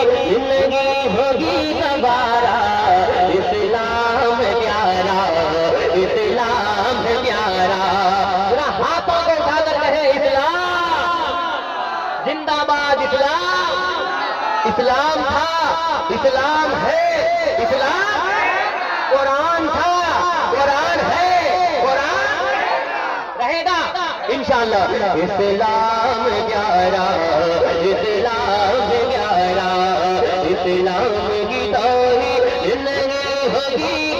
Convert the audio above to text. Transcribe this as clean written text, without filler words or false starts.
زندگی ہوگی دوبارہ اسلام پیارا اسلام پیارا ذرا ہاتھوں کو اٹھا کر کہے اسلام زندہ باد اسلام اسلام تھا اسلام ہے اسلام قرآن تھا قرآن ہے قرآن رہے گا انشاءاللہ اسلام پیارا اسلام پیارا اسلام کی توحید زندگی ہوگی